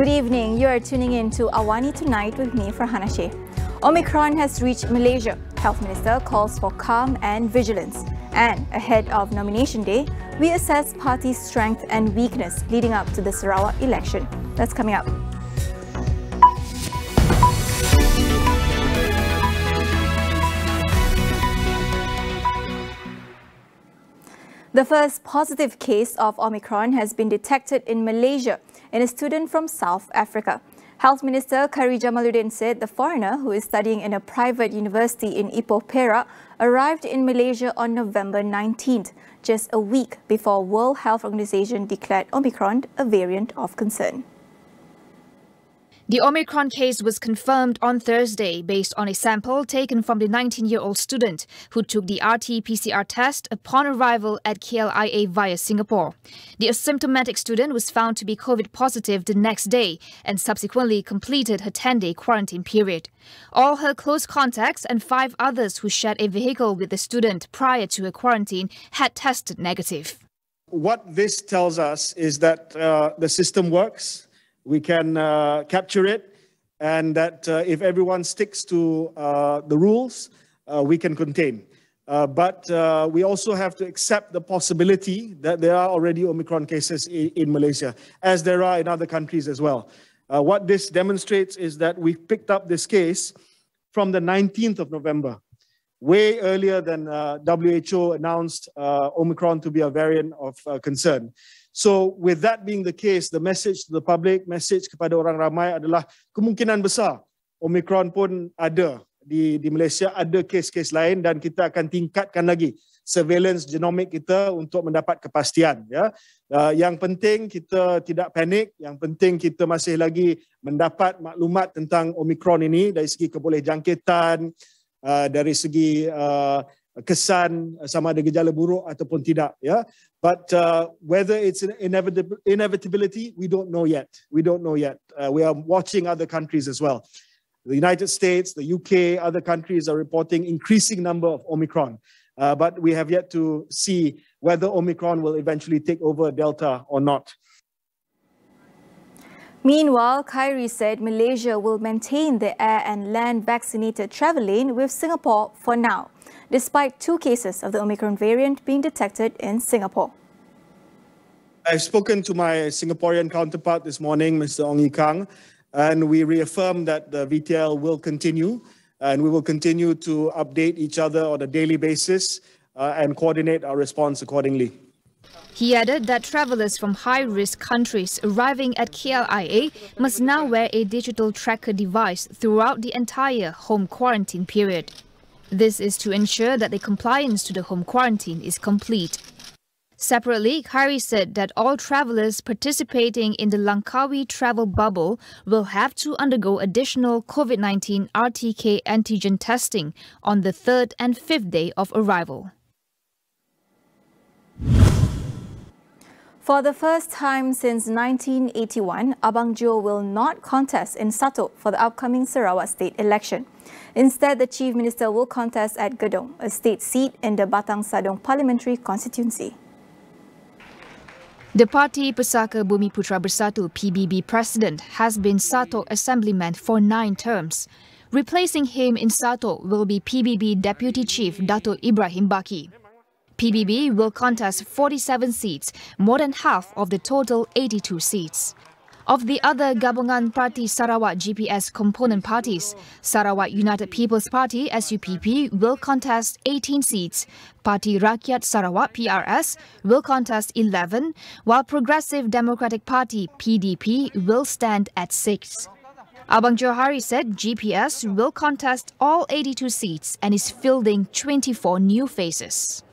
Good evening. You are tuning in to AWANI Tonight with me, Farhana Sheikh. Omicron has reached Malaysia. Health Minister calls for calm and vigilance. And ahead of nomination day, we assess party strength and weakness leading up to the Sarawak election. That's coming up. The first positive case of Omicron has been detected in Malaysia in a student from South Africa. Health Minister Khairi Jamaluddin said the foreigner, who is studying in a private university in Ipoh, Perak, arrived in Malaysia on November 19th, just a week before World Health Organization declared Omicron a variant of concern. The Omicron case was confirmed on Thursday based on a sample taken from the 19-year-old student who took the RT-PCR test upon arrival at KLIA via Singapore. The asymptomatic student was found to be COVID positive the next day and subsequently completed her 10-day quarantine period. All her close contacts and 5 others who shared a vehicle with the student prior to her quarantine had tested negative. What this tells us is that the system works. We can capture it, and that if everyone sticks to the rules, we can contain. But we also have to accept the possibility that there are already Omicron cases in Malaysia, as there are in other countries as well. What this demonstrates is that we've picked up this case from the 19th of November, way earlier than WHO announced Omicron to be a variant of concern. So with that being the case, the message to the public, message kepada orang ramai adalah kemungkinan besar Omicron pun ada di Malaysia, ada kes-kes lain, dan kita akan tingkatkan lagi surveillance genomik kita untuk mendapat kepastian. Ya. Yang penting kita tidak panik, yang penting kita masih lagi mendapat maklumat tentang Omicron ini dari segi kebolehjangkitan, dari segi kesan sama ada gejala buruk ataupun tidak, ya. But whether it's an inevitability, we don't know yet. We don't know yet. We are watching other countries as well. The United States, the UK, other countries are reporting increasing number of Omicron. But we have yet to see whether Omicron will eventually take over Delta or not. Meanwhile, Khairi said Malaysia will maintain the air and land vaccinated travel lane with Singapore for now, despite 2 cases of the Omicron variant being detected in Singapore. I've spoken to my Singaporean counterpart this morning, Mr. Ong Yi Kang, and we reaffirm that the VTL will continue, and we will continue to update each other on a daily basis and coordinate our response accordingly. He added that travellers from high-risk countries arriving at KLIA must now wear a digital tracker device throughout the entire home quarantine period. This is to ensure that the compliance to the home quarantine is complete. Separately, Khairi said that all travellers participating in the Langkawi travel bubble will have to undergo additional COVID-19 RTK antigen testing on the 3rd and 5th day of arrival. For the first time since 1981, Abang Jo will not contest in Satok for the upcoming Sarawak state election. Instead, the Chief Minister will contest at Gedong, a state seat in the Batang Sadong parliamentary constituency. The Parti Pesaka Bumi Putra Bersatu PBB president has been Satok assemblyman for 9 terms. Replacing him in Satok will be PBB Deputy Chief Dato' Ibrahim Baki. PBB will contest 47 seats, more than half of the total 82 seats. Of the other Gabungan Parti Sarawak GPS component parties, Sarawak United People's Party SUPP will contest 18 seats, Parti Rakyat Sarawak PRS will contest 11, while Progressive Democratic Party PDP will stand at 6. Abang Jo said GPS will contest all 82 seats and is fielding 24 new faces.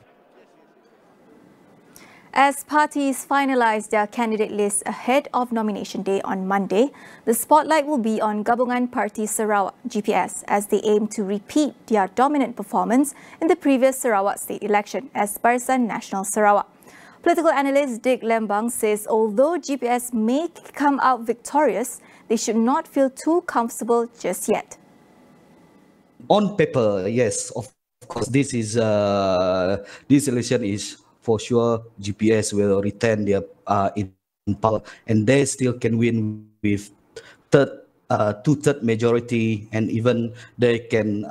As parties finalise their candidate lists ahead of nomination day on Monday, the spotlight will be on Gabungan Parti Sarawak GPS as they aim to repeat their dominant performance in the previous Sarawak state election as Barisan Nasional Sarawak. Political analyst Dick Lembang says although GPS may come out victorious, they should not feel too comfortable just yet. On paper, yes, of course, this election is for sure GPS will retain their in power, and they still can win with two-third majority, and even they can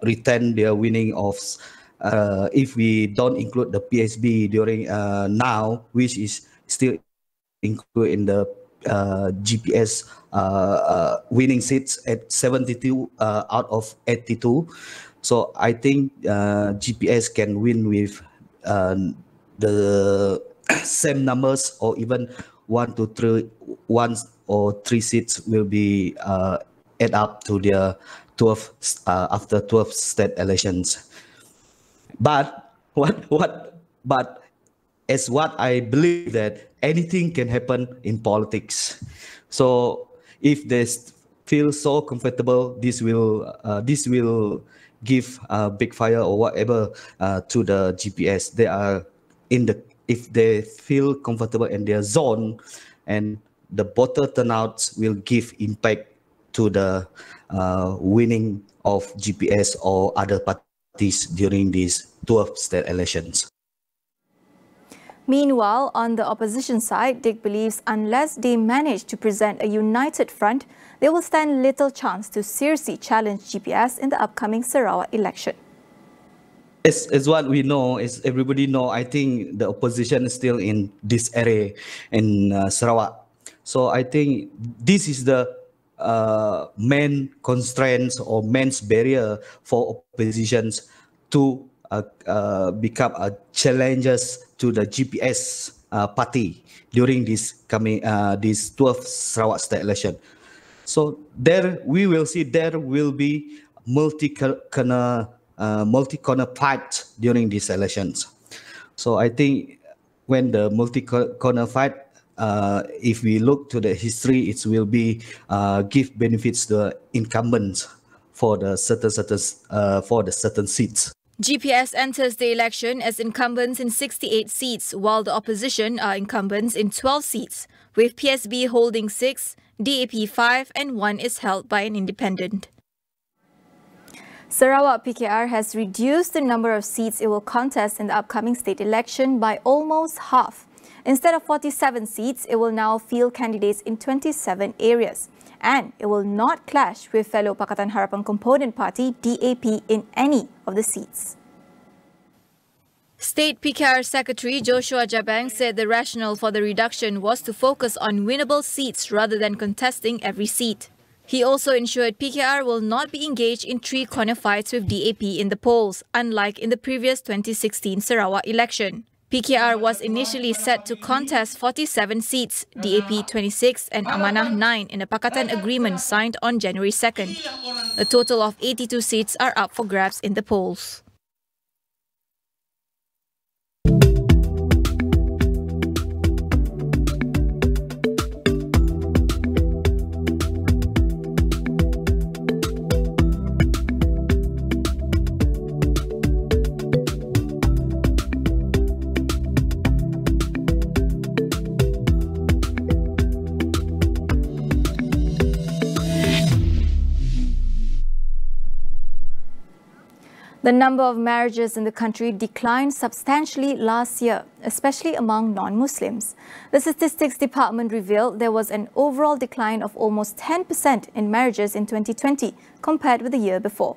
retain their winning of. If we don't include the PSB during now, which is still included in the GPS winning seats at 72 out of 82. So I think GPS can win with the same numbers, or even 1 or 3 seats will be add up to their 12 after 12 state elections. But as what I believe, that anything can happen in politics. So if they feel so comfortable, this will give a big fire or whatever to the GPS. They are if they feel comfortable in their zone, and the voter turnouts will give impact to the winning of GPS or other parties during these 12 state elections. Meanwhile, on the opposition side, Dick believes unless they manage to present a united front, they will stand little chance to seriously challenge GPS in the upcoming Sarawak election. As what we know, as everybody know, I think the opposition is still in this area in Sarawak. So I think this is the main constraints or main barrier for oppositions to become challengers to the GPS party during this 12th Sarawak state election. So there we will see there will be multi-corner fight during these elections. So I think when the multi-corner fight, if we look to the history, it will be give benefits to the incumbents for the certain seats. GPS enters the election as incumbents in 68 seats, while the opposition are incumbents in 12 seats, with PSB holding 6, DAP 5 and 1 is held by an independent. Sarawak PKR has reduced the number of seats it will contest in the upcoming state election by almost half. Instead of 47 seats, it will now field candidates in 27 areas. And it will not clash with fellow Pakatan Harapan component party DAP in any of the seats. State PKR Secretary Joshua Jabang said the rationale for the reduction was to focus on winnable seats rather than contesting every seat. He also ensured PKR will not be engaged in three-corner fights with DAP in the polls, unlike in the previous 2016 Sarawak election. PKR was initially set to contest 47 seats, DAP 26 and Amanah 9 in a Pakatan agreement signed on January 2nd. A total of 82 seats are up for grabs in the polls. The number of marriages in the country declined substantially last year, especially among non-Muslims. The Statistics Department revealed there was an overall decline of almost 10% in marriages in 2020 compared with the year before.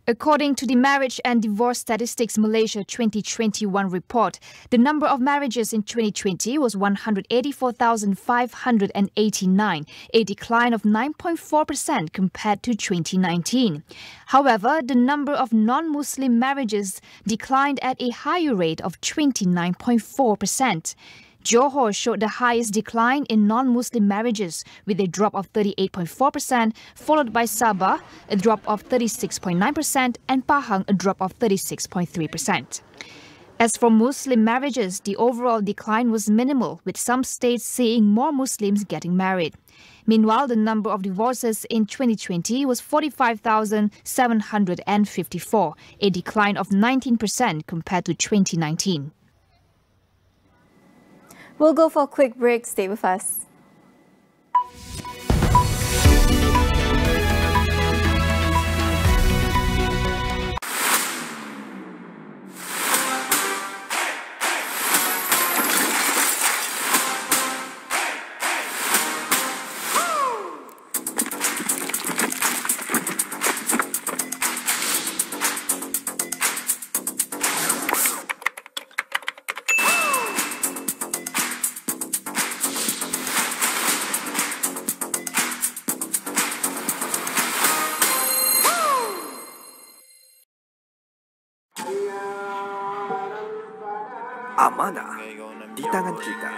According to the Marriage and Divorce Statistics Malaysia 2021 report, the number of marriages in 2020 was 184,589, a decline of 9.4% compared to 2019. However, the number of non-Muslim marriages declined at a higher rate of 29.4%. Johor showed the highest decline in non-Muslim marriages with a drop of 38.4%, followed by Sabah, a drop of 36.9%, and Pahang, a drop of 36.3%. As for Muslim marriages, the overall decline was minimal, with some states seeing more Muslims getting married. Meanwhile, the number of divorces in 2020 was 45,754, a decline of 19% compared to 2019. We'll go for a quick break. Stay with us. Amanah di tangan kita.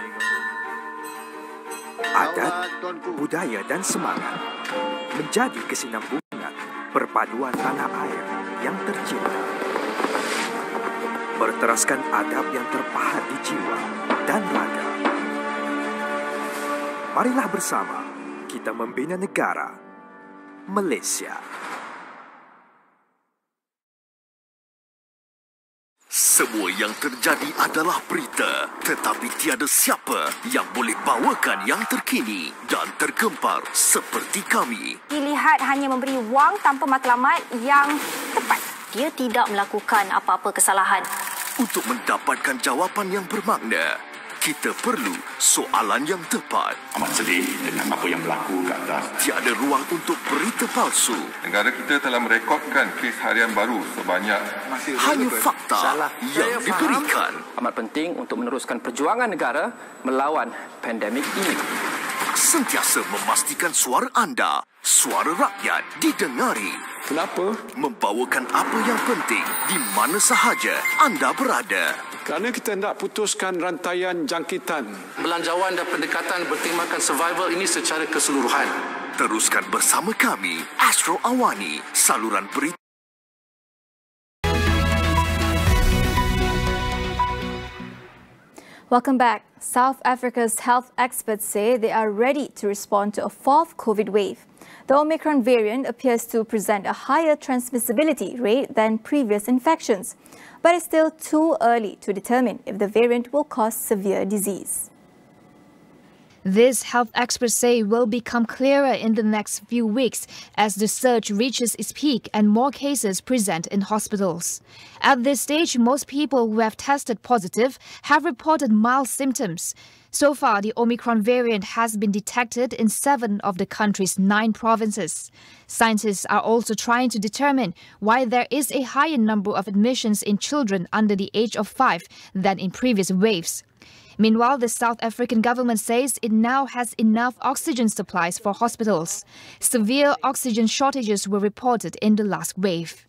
Adat, budaya dan semangat menjadi kesinambungan perpaduan tanah air yang tercinta. Berteraskan adab yang terpahat di jiwa dan raga. Marilah bersama kita membina negara Malaysia. Semua yang terjadi adalah berita, tetapi tiada siapa yang boleh bawakan yang terkini dan tergempar seperti kami. Dilihat hanya memberi wang tanpa matlamat yang tepat. Dia tidak melakukan apa-apa kesalahan. Untuk mendapatkan jawapan yang bermakna, kita perlu soalan yang tepat. Amat sedih dengan apa yang berlaku kat atas. Tiada ruang untuk berita palsu. Negara kita telah merekodkan kes harian baru sebanyak hanya fakta yang diberikan. Amat penting untuk meneruskan perjuangan negara melawan pandemik ini. Sentiasa memastikan suara anda, suara rakyat didengari. Kenapa? Membawakan apa yang penting di mana sahaja anda berada. Kerana kita hendak putuskan rantaian jangkitan. Belanjawan dan pendekatan bertemakan survival ini secara keseluruhan. Teruskan bersama kami, Astro AWANI, saluran berita. Welcome back. South Africa's health experts say they are ready to respond to a fourth COVID wave. The Omicron variant appears to present a higher transmissibility rate than previous infections, but it's still too early to determine if the variant will cause severe disease. This, health experts say, will become clearer in the next few weeks as the surge reaches its peak and more cases present in hospitals. At this stage, most people who have tested positive have reported mild symptoms. So far, the Omicron variant has been detected in 7 of the country's 9 provinces. Scientists are also trying to determine why there is a higher number of admissions in children under the age of 5 than in previous waves. Meanwhile, the South African government says it now has enough oxygen supplies for hospitals. Severe oxygen shortages were reported in the last wave.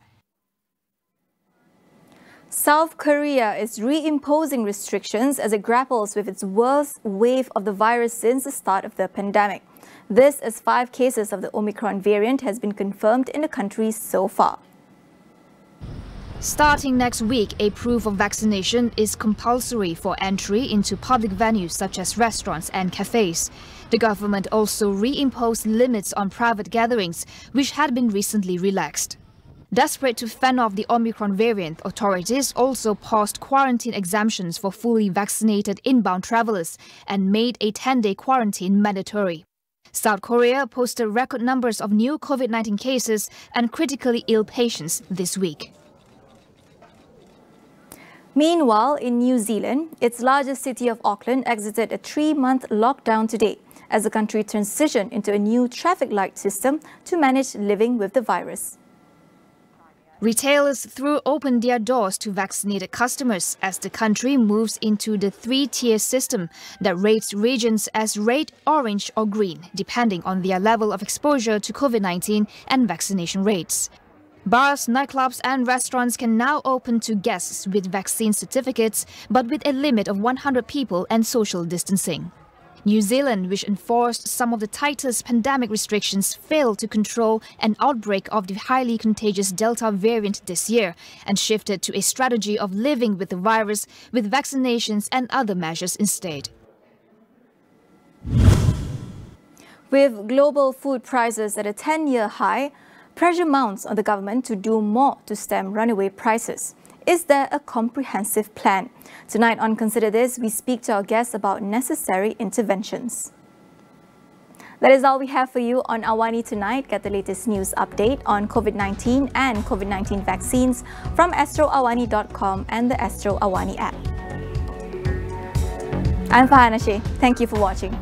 South Korea is reimposing restrictions as it grapples with its worst wave of the virus since the start of the pandemic. This as 5 cases of the Omicron variant has been confirmed in the country so far. Starting next week, a proof of vaccination is compulsory for entry into public venues such as restaurants and cafes. The government also reimposed limits on private gatherings, which had been recently relaxed. Desperate to fend off the Omicron variant, authorities also paused quarantine exemptions for fully vaccinated inbound travelers and made a 10-day quarantine mandatory. South Korea posted record numbers of new COVID-19 cases and critically ill patients this week. Meanwhile, in New Zealand, its largest city of Auckland exited a 3-month lockdown today as the country transitioned into a new traffic light system to manage living with the virus. Retailers threw open their doors to vaccinated customers as the country moves into the 3-tier system that rates regions as red, orange or green, depending on their level of exposure to COVID-19 and vaccination rates. Bars, nightclubs and restaurants can now open to guests with vaccine certificates, but with a limit of 100 people and social distancing. New Zealand, which enforced some of the tightest pandemic restrictions, failed to control an outbreak of the highly contagious Delta variant this year and shifted to a strategy of living with the virus with vaccinations and other measures instead. With global food prices at a 10-year high, pressure mounts on the government to do more to stem runaway prices. Is there a comprehensive plan? Tonight on Consider This, we speak to our guests about necessary interventions. That is all we have for you on AWANI tonight. Get the latest news update on COVID-19 and COVID-19 vaccines from astroawani.com and the Astro AWANI app. I'm Farhana Sheikh. Thank you for watching.